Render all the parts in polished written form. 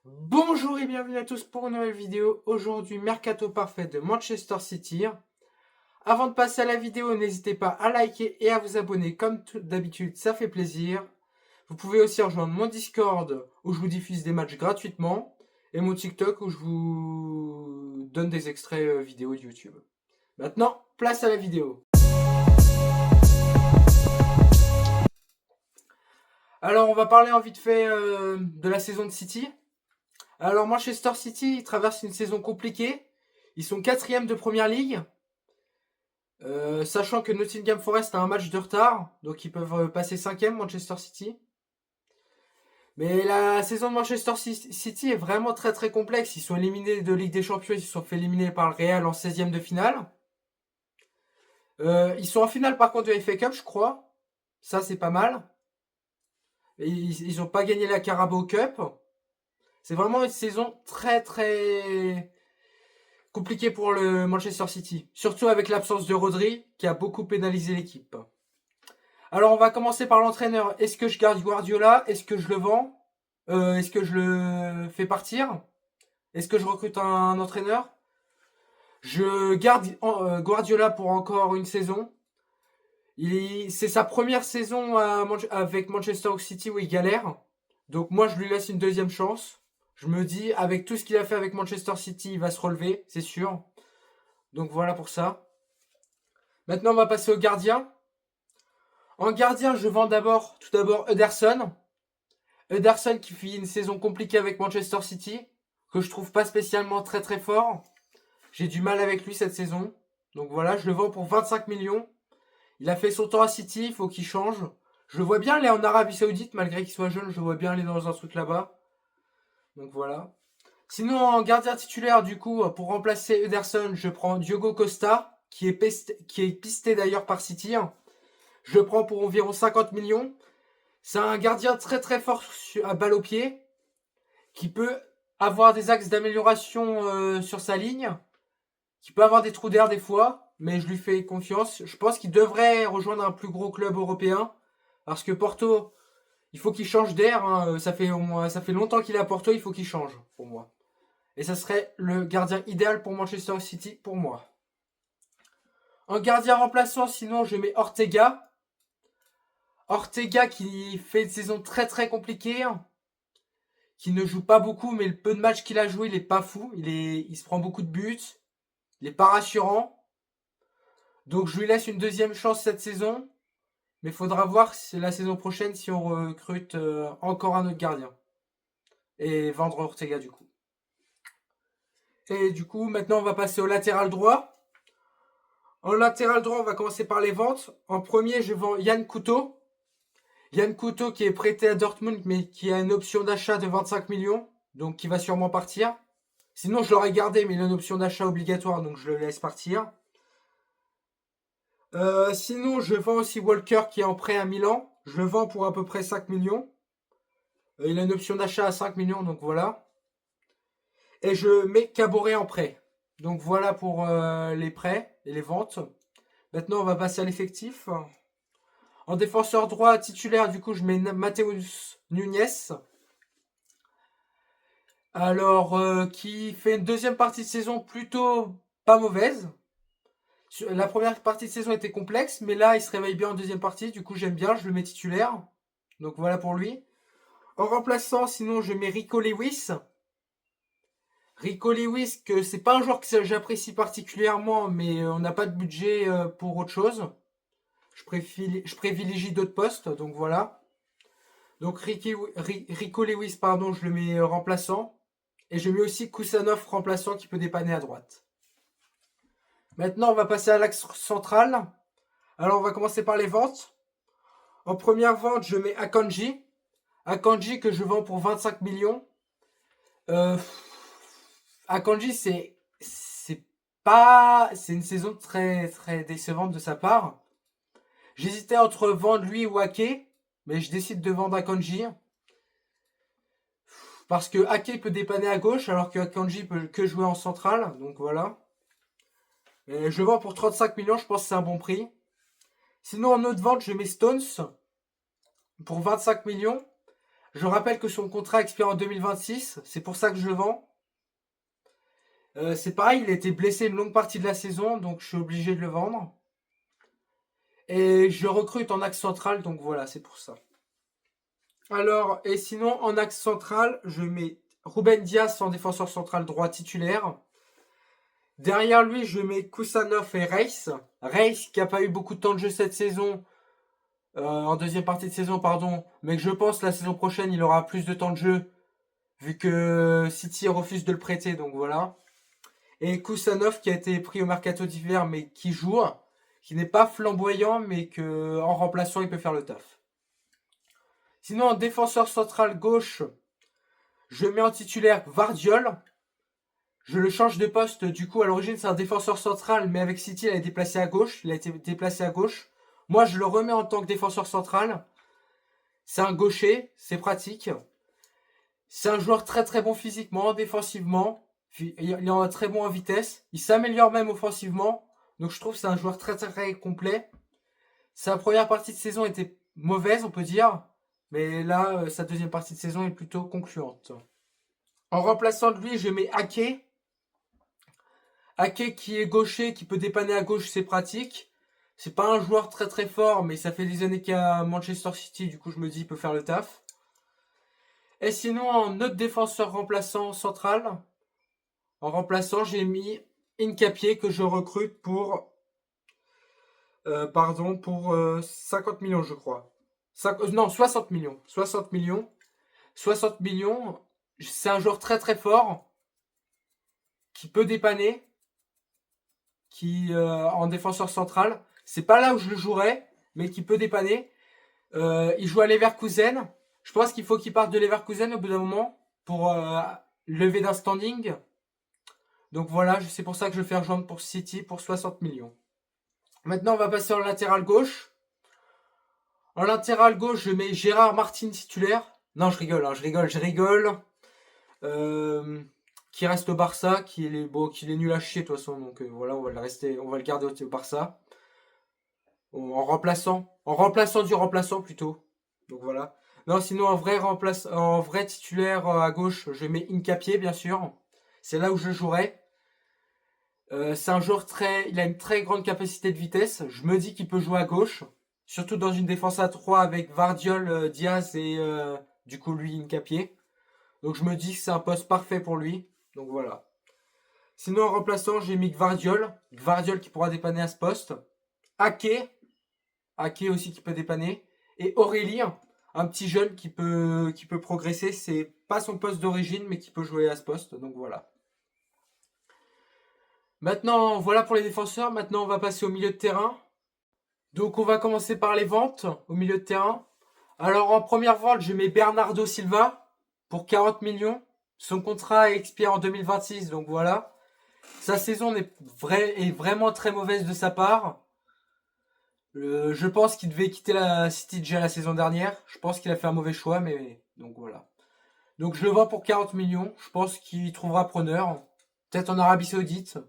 Bonjour et bienvenue à tous pour une nouvelle vidéo. Aujourd'hui, mercato parfait de Manchester City. Avant de passer à la vidéo, n'hésitez pas à liker et à vous abonner comme d'habitude, ça fait plaisir. Vous pouvez aussi rejoindre mon Discord où je vous diffuse des matchs gratuitement et mon TikTok où je vous donne des extraits vidéo de YouTube. Maintenant, place à la vidéo. Alors, on va parler en vite fait de la saison de City. Alors, Manchester City traverse une saison compliquée. Ils sont quatrième de Première Ligue. Sachant que Nottingham Forest a un match de retard, donc ils peuvent passer cinquième Manchester City. Mais la saison de Manchester City est vraiment très très complexe. Ils sont éliminés de Ligue des Champions, ils se sont fait éliminer par le Real en 16e de finale. Ils sont en finale par contre de FA Cup, je crois. Ça c'est pas mal. Et ils n'ont pas gagné la Carabao Cup. C'est vraiment une saison très très compliquée pour le Manchester City. Surtout avec l'absence de Rodri qui a beaucoup pénalisé l'équipe. Alors on va commencer par l'entraîneur. Est-ce que je garde Guardiola? Est-ce que je le vends? Est-ce que je le fais partir? Est-ce que je recrute un entraîneur? Je garde Guardiola pour encore une saison. C'est sa première saison avec Manchester City où il galère. Donc moi je lui laisse une deuxième chance. Je me dis avec tout ce qu'il a fait avec Manchester City, il va se relever, c'est sûr. Donc voilà pour ça. Maintenant on va passer au gardien. En gardien, je vends tout d'abord Ederson. Ederson qui fait une saison compliquée avec Manchester City, que je trouve pas spécialement très très fort. J'ai du mal avec lui cette saison. Donc voilà, je le vends pour 25 millions. Il a fait son temps à City, il faut qu'il change. Je le vois bien aller en Arabie Saoudite, malgré qu'il soit jeune, je le vois bien aller dans un truc là-bas. Donc voilà. Sinon, en gardien titulaire, du coup, pour remplacer Ederson, je prends Diogo Costa, qui est pisté d'ailleurs par City. Je le prends pour environ 50 millions. C'est un gardien très très fort à balle au pied, qui peut avoir des axes d'amélioration sur sa ligne, qui peut avoir des trous d'air des fois, mais je lui fais confiance. Je pense qu'il devrait rejoindre un plus gros club européen, parce que Porto, il faut qu'il change d'air. Hein. Ça fait longtemps qu'il est à Porto, il faut qu'il change pour moi. Et ça serait le gardien idéal pour Manchester City pour moi. En gardien remplaçant, sinon je mets Ortega. Ortega qui fait une saison très très compliquée, qui ne joue pas beaucoup, mais le peu de matchs qu'il a joué, il est pas fou. Il se prend beaucoup de buts. Il est pas rassurant. Donc je lui laisse une deuxième chance cette saison. Mais il faudra voir la saison prochaine si on recrute encore un autre gardien. Et vendre Ortega du coup. Et du coup, maintenant on va passer au latéral droit. En latéral droit, on va commencer par les ventes. En premier, je vends Yann Couto. Yann Couto qui est prêté à Dortmund, mais qui a une option d'achat de 25 millions. Donc qui va sûrement partir. Sinon, je l'aurais gardé, mais il a une option d'achat obligatoire, donc je le laisse partir. Sinon, je vends aussi Walker qui est en prêt à Milan. Je le vends pour à peu près 5 millions. Il a une option d'achat à 5 millions, donc voilà. Et je mets Caboret en prêt. Donc voilà pour les prêts et les ventes. Maintenant, on va passer à l'effectif. En défenseur droit titulaire, du coup, je mets Mateus Nunes. Alors, qui fait une deuxième partie de saison plutôt pas mauvaise. La première partie de saison était complexe, mais là, il se réveille bien en deuxième partie. Du coup, j'aime bien, je le mets titulaire. Donc voilà pour lui. En remplaçant, sinon, je mets Rico Lewis. Rico Lewis, que c'est pas un joueur que j'apprécie particulièrement, mais on n'a pas de budget pour autre chose. Je privilégie d'autres postes, donc voilà. Donc Rico Lewis, pardon, je le mets remplaçant. Et je mets aussi Kusanov remplaçant qui peut dépanner à droite. Maintenant, on va passer à l'axe central. Alors, on va commencer par les ventes. En première vente, je mets Akanji. Akanji que je vends pour 25 millions. Euh, Akanji, c'est pas, c'est une saison très très décevante de sa part. J'hésitais entre vendre lui ou Ake, mais je décide de vendre Akanji parce que Ake peut dépanner à gauche alors que Akanji peut que jouer en centrale, donc voilà. Et je vends pour 35 millions, je pense que c'est un bon prix. Sinon en autre vente, je mets Stones pour 25 millions. Je rappelle que son contrat expire en 2026, c'est pour ça que je le vends. C'est pareil, il a été blessé une longue partie de la saison, donc je suis obligé de le vendre. Et je recrute en axe central, donc voilà, c'est pour ça. Alors, et sinon, en axe central, je mets Ruben Dias en défenseur central droit titulaire. Derrière lui, je mets Kusanov et Reis. Reis qui n'a pas eu beaucoup de temps de jeu cette saison, en deuxième partie de saison, pardon, mais que je pense la saison prochaine, il aura plus de temps de jeu, vu que City refuse de le prêter, donc voilà. Et Kusanov qui a été pris au mercato d'hiver, mais qui joue, qui n'est pas flamboyant, mais que en remplaçant, il peut faire le taf. Sinon, en défenseur central gauche, je mets en titulaire Vardiol. Je le change de poste, du coup, à l'origine, c'est un défenseur central, mais avec City, il a été déplacé à gauche. Il a été déplacé à gauche. Moi, je le remets en tant que défenseur central. C'est un gaucher, c'est pratique. C'est un joueur très très bon physiquement, défensivement. Il est très bon en vitesse. Il s'améliore même offensivement. Donc je trouve que c'est un joueur très très complet. Sa première partie de saison était mauvaise, on peut dire. Mais là, sa deuxième partie de saison est plutôt concluante. En remplaçant de lui, je mets Ake. Ake qui est gaucher, qui peut dépanner à gauche, c'est pratique. C'est pas un joueur très très fort, mais ça fait des années qu'il est à Manchester City, du coup je me dis il peut faire le taf. Et sinon, en autre défenseur remplaçant central, en remplaçant, j'ai mis Incapié que je recrute pour, 50 millions, je crois. Non, 60 millions. 60 millions. 60 millions, c'est un joueur très très fort qui peut dépanner, qui en défenseur central. C'est pas là où je le jouerais, mais qui peut dépanner. Il joue à Leverkusen. Je pense qu'il faut qu'il parte de Leverkusen au bout d'un moment pour lever d'un standing. Donc voilà, c'est pour ça que je vais faire rejoindre pour City pour 60 millions. Maintenant, on va passer en latéral gauche. En latéral gauche, je mets Gérard Martin titulaire. Non, je rigole, hein, je rigole. Qui reste au Barça, qu'il est nul à chier de toute façon. Donc voilà, on va le garder au Barça. En remplaçant du remplaçant plutôt. Donc voilà. Non, sinon en vrai titulaire à gauche, je mets Incapié bien sûr. C'est là où je jouerai. C'est un joueur il a une très grande capacité de vitesse. Je me dis qu'il peut jouer à gauche, surtout dans une défense à 3 avec Vardiol, Diaz et du coup lui Incapié. Donc je me dis que c'est un poste parfait pour lui. Donc voilà. Sinon en remplaçant, j'ai mis Vardiol, Vardiol qui pourra dépanner à ce poste. Ake, Ake aussi qui peut dépanner, et Aurélie, un petit jeune qui peut progresser. C'est pas son poste d'origine, mais qui peut jouer à ce poste. Donc voilà. Maintenant, voilà pour les défenseurs. Maintenant, on va passer au milieu de terrain. Donc, on va commencer par les ventes au milieu de terrain. Alors, en première vente, je mets Bernardo Silva pour 40 millions. Son contrat expire en 2026, donc voilà. Sa saison est vraiment très mauvaise de sa part. Je pense qu'il devait quitter la City déjà la saison dernière. Je pense qu'il a fait un mauvais choix, mais donc voilà. Donc, je le vends pour 40 millions. Je pense qu'il trouvera preneur. Peut-être en Arabie Saoudite.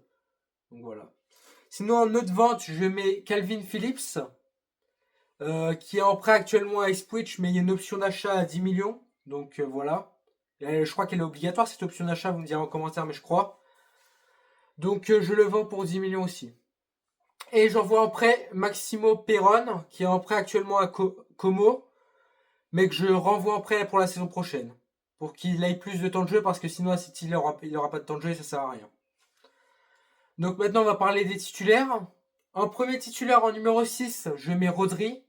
Donc voilà. Sinon, en autre vente, je mets Calvin Phillips, qui est en prêt actuellement à Ipswich, mais il y a une option d'achat à 10 millions. Donc voilà. Je crois qu'elle est obligatoire cette option d'achat, vous me direz en commentaire, mais je crois. Donc je le vends pour 10 millions aussi. Et j'envoie en prêt Maximo Perron, qui est en prêt actuellement à Como, mais que je renvoie en prêt pour la saison prochaine. Pour qu'il ait plus de temps de jeu, parce que sinon à City, il aura pas de temps de jeu et ça sert à rien. Donc maintenant, on va parler des titulaires. En premier titulaire, en numéro 6, je mets Rodri.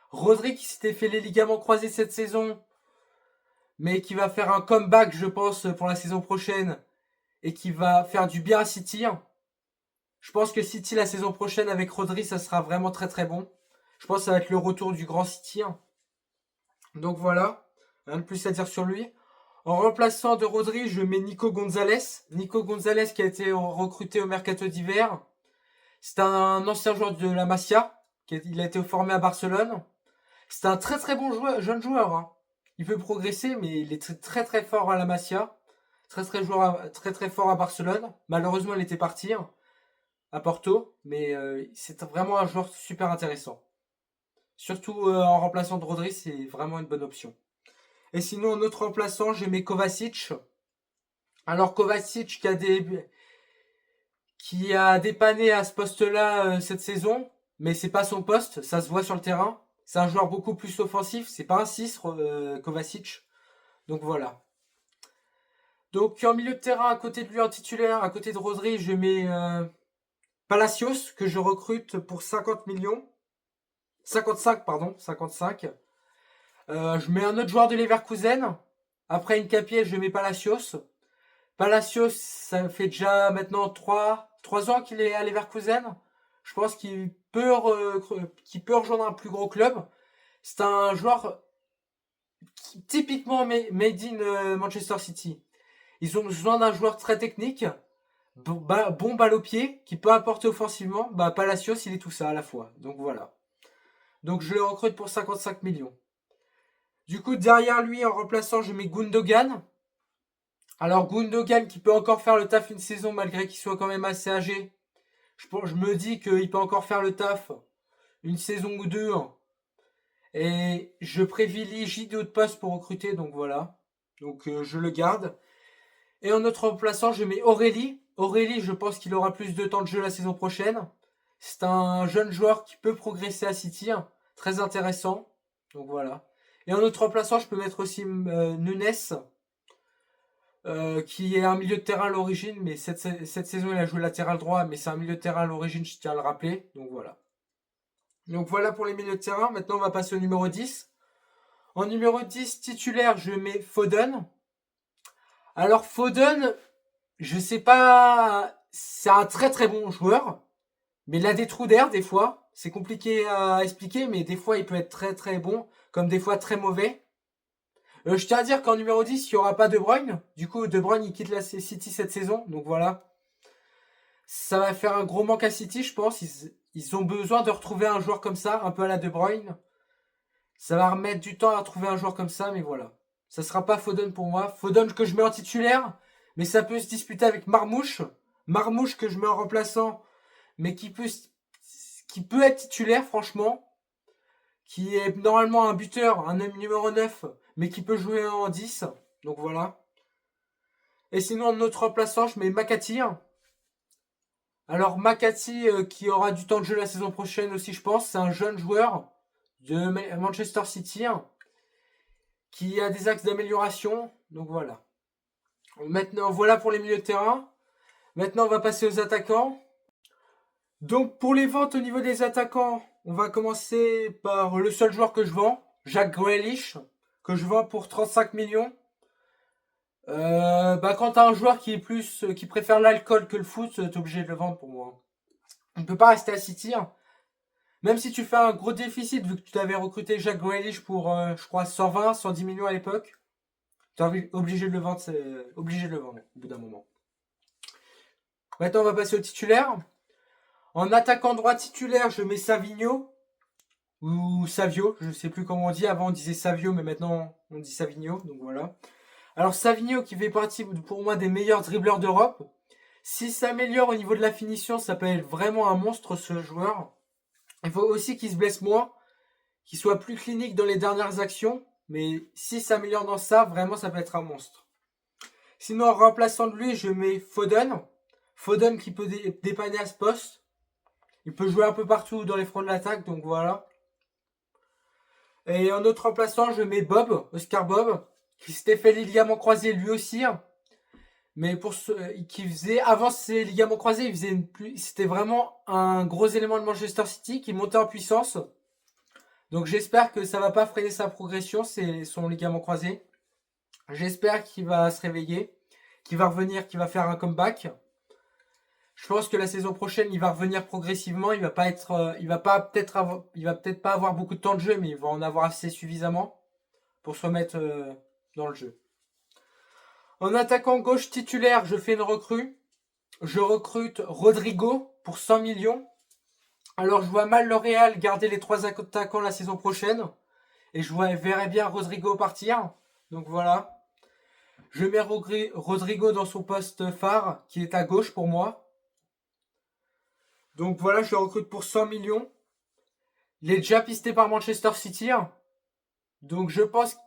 Rodri qui s'était fait les ligaments croisés cette saison, mais qui va faire un comeback, je pense, pour la saison prochaine, et qui va faire du bien à City. Je pense que City, la saison prochaine, avec Rodri, ça sera vraiment très très bon. Je pense que ça va être le retour du grand City. Donc voilà, rien de plus à dire sur lui. En remplaçant de Rodri, je mets Nico Gonzalez. Nico Gonzalez qui a été recruté au mercato d'hiver. C'est un ancien joueur de la Masia. Il a été formé à Barcelone. C'est un très très bon jeune joueur. Hein. Il peut progresser, mais il est très très, très fort à la Masia. Très très fort à Barcelone. Malheureusement, il était parti à Porto. Mais c'est vraiment un joueur super intéressant. Surtout en remplaçant de Rodri, c'est vraiment une bonne option. Et sinon, en autre remplaçant, j'ai mis Kovacic. Alors Kovacic qui a dépanné à ce poste-là cette saison, mais c'est pas son poste, ça se voit sur le terrain. C'est un joueur beaucoup plus offensif, c'est pas un 6 Kovacic. Donc voilà. Donc en milieu de terrain, à côté de lui en titulaire, à côté de Rodri, je mets Palacios, que je recrute pour 50 millions. 55, pardon, 55. Je mets un autre joueur de Leverkusen. Après Nkapie, je mets Palacios. Palacios, ça fait déjà maintenant 3 ans qu'il est à Leverkusen. Je pense qu'il peut rejoindre un plus gros club. C'est un joueur typiquement made in Manchester City. Ils ont besoin d'un joueur très technique, bon balle au pied, qui peut apporter offensivement. Bah, Palacios, il est tout ça à la fois. Donc voilà. Donc je le recrute pour 55 millions. Du coup, derrière lui, en remplaçant, je mets Gundogan. Alors Gundogan qui peut encore faire le taf une saison malgré qu'il soit quand même assez âgé. Je me dis qu'il peut encore faire le taf une saison ou deux. Et je privilégie d'autres postes pour recruter, donc voilà. Donc je le garde. Et en autre remplaçant, je mets Aurélie. Aurélie, je pense qu'il aura plus de temps de jeu la saison prochaine. C'est un jeune joueur qui peut progresser à City, très intéressant. Donc voilà. Et en autre remplaçant, je peux mettre aussi Nunes, qui est un milieu de terrain à l'origine, mais cette saison il a joué latéral droit, mais c'est un milieu de terrain à l'origine, je tiens à le rappeler. Donc voilà. Donc voilà pour les milieux de terrain. Maintenant, on va passer au numéro 10. En numéro 10, titulaire, je mets Foden. Alors Foden, je sais pas, c'est un très très bon joueur, mais il a des trous d'air des fois. C'est compliqué à expliquer, mais des fois il peut être très très bon, comme des fois très mauvais. Je tiens à dire qu'en numéro 10, il n'y aura pas De Bruyne. Du coup, De Bruyne, il quitte la City cette saison. Donc voilà. Ça va faire un gros manque à City, je pense. Ils ont besoin de retrouver un joueur comme ça, un peu à la De Bruyne. Ça va remettre du temps à trouver un joueur comme ça, mais voilà. Ça sera pas Foden pour moi. Foden que je mets en titulaire, mais ça peut se disputer avec Marmouche. Marmouche que je mets en remplaçant, mais qui peut être titulaire, franchement. Qui est normalement un buteur, un numéro 9, mais qui peut jouer en 10. Donc voilà. Et sinon, notre remplaçant, je mets Makati. Alors Makati, qui aura du temps de jeu la saison prochaine aussi, je pense. C'est un jeune joueur de Manchester City qui a des axes d'amélioration. Donc voilà. Maintenant, voilà pour les milieux de terrain. Maintenant, on va passer aux attaquants. Donc pour les ventes au niveau des attaquants, on va commencer par le seul joueur que je vends, Jack Grealish, que je vends pour 35 millions. Quand t'as un joueur qui préfère l'alcool que le foot, t'es obligé de le vendre pour moi. On ne peut pas rester à City. Même si tu fais un gros déficit, vu que tu t'avais recruté Jack Grealish pour, je crois, 120, 110 millions à l'époque, t'es obligé de le vendre, c'est obligé de le vendre au bout d'un moment. Maintenant, on va passer au titulaire. En attaquant droit titulaire, je mets Savigno ou Savio, je ne sais plus comment on dit. Avant, on disait Savio, mais maintenant, on dit Savigno, donc voilà. Alors, Savigno qui fait partie pour moi des meilleurs dribbleurs d'Europe. S'il s'améliore au niveau de la finition, ça peut être vraiment un monstre ce joueur. Il faut aussi qu'il se blesse moins, qu'il soit plus clinique dans les dernières actions. Mais s'il s'améliore dans ça, vraiment, ça peut être un monstre. Sinon, en remplaçant de lui, je mets Foden. Foden qui peut dépanner à ce poste. Il peut jouer un peu partout dans les fronts de l'attaque, donc voilà. Et en autre remplaçant, je mets Bob, Oscar Bob, qui s'était fait les ligaments croisés lui aussi. Mais pour ceux qui faisaient avant ces ligaments croisés, c'était vraiment un gros élément de Manchester City qui montait en puissance. Donc j'espère que ça va pas freiner sa progression, c'est son ligament croisé. J'espère qu'il va se réveiller, qu'il va revenir, qu'il va faire un comeback. Je pense que la saison prochaine, il va revenir progressivement. Il va pas être, il va peut-être pas avoir beaucoup de temps de jeu, mais il va en avoir assez suffisamment pour se remettre dans le jeu. En attaquant gauche titulaire, je fais une recrue. Je recrute Rodrigo pour 100 millions. Alors je vois mal le Real garder les 3 attaquants la saison prochaine. Et verrais bien Rodrigo partir. Donc voilà. Je mets Rodrigo dans son poste phare, qui est à gauche pour moi. Donc voilà, je le recrute pour 100 millions. Il est déjà pisté par Manchester City. Donc je pense,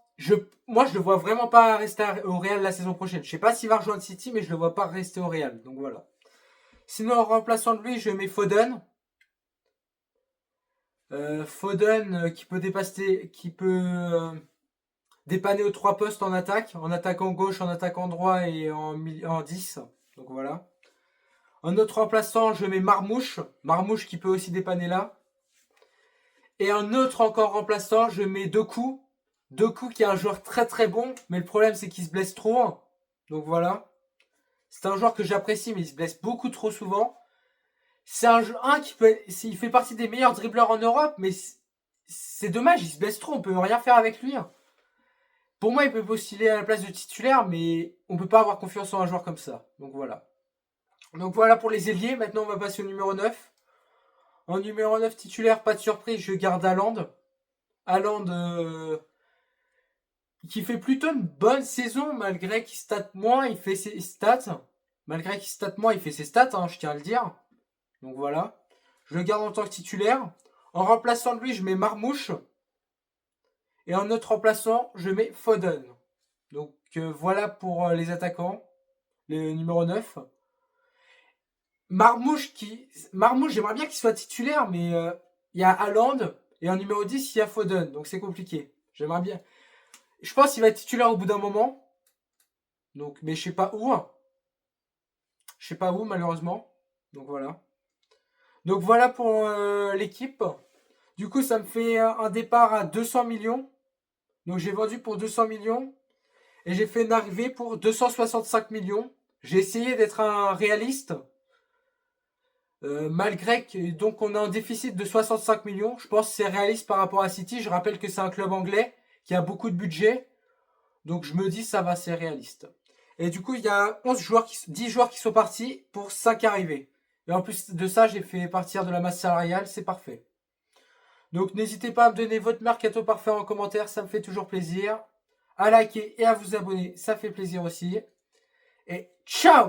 Moi, je le vois vraiment pas rester au Real la saison prochaine. Je sais pas s'il va rejoindre City, mais je le vois pas rester au Real. Donc voilà. Sinon, en remplaçant de lui, je mets Foden. Foden qui peut dépanner aux trois postes en attaque, en attaquant gauche, en attaquant droit et en 10. Donc voilà. En autre remplaçant, je mets Marmouche. Marmouche qui peut aussi dépanner là. Et un autre encore remplaçant, je mets Doku. Doku qui est un joueur très très bon, mais le problème c'est qu'il se blesse trop. Donc voilà. C'est un joueur que j'apprécie, mais il se blesse beaucoup trop souvent. C'est un qui peut. Il fait partie des meilleurs dribbleurs en Europe, mais c'est dommage, il se blesse trop, on peut rien faire avec lui. Pour moi, il peut postuler à la place de titulaire, mais on peut pas avoir confiance en un joueur comme ça. Donc voilà. Donc voilà pour les ailiers. Maintenant, on va passer au numéro 9. En numéro 9 titulaire, pas de surprise, je garde Haaland. Haaland qui fait plutôt une bonne saison malgré qu'il state moins, il fait ses stats. Malgré qu'il state moins, il fait ses stats, je tiens à le dire. Donc voilà. Je le garde en tant que titulaire. En remplaçant de lui, je mets Marmouche. Et en autre remplaçant, je mets Foden. Donc voilà pour les attaquants. Le numéro 9. Marmouche, j'aimerais bien qu'il soit titulaire, mais il y a Haaland. Et en numéro 10, il y a Foden. Donc c'est compliqué. J'aimerais bien. Je pense qu'il va être titulaire au bout d'un moment. Donc, mais je sais pas où. Je sais pas où, malheureusement. Donc voilà. Donc voilà pour l'équipe. Du coup, ça me fait un départ à 200 millions. Donc j'ai vendu pour 200 millions. Et j'ai fait une arrivée pour 265 millions. J'ai essayé d'être un réaliste. Malgré que donc on a un déficit de 65 millions. Je pense que c'est réaliste par rapport à City. Je rappelle que c'est un club anglais qui a beaucoup de budget. Donc je me dis ça va, c'est réaliste. Et du coup, il y a 10 joueurs qui sont partis pour 5 arrivées. Et en plus de ça, j'ai fait partir de la masse salariale, c'est parfait. Donc n'hésitez pas à me donner votre mercato parfait en commentaire, ça me fait toujours plaisir. À liker et à vous abonner, ça fait plaisir aussi. Et ciao!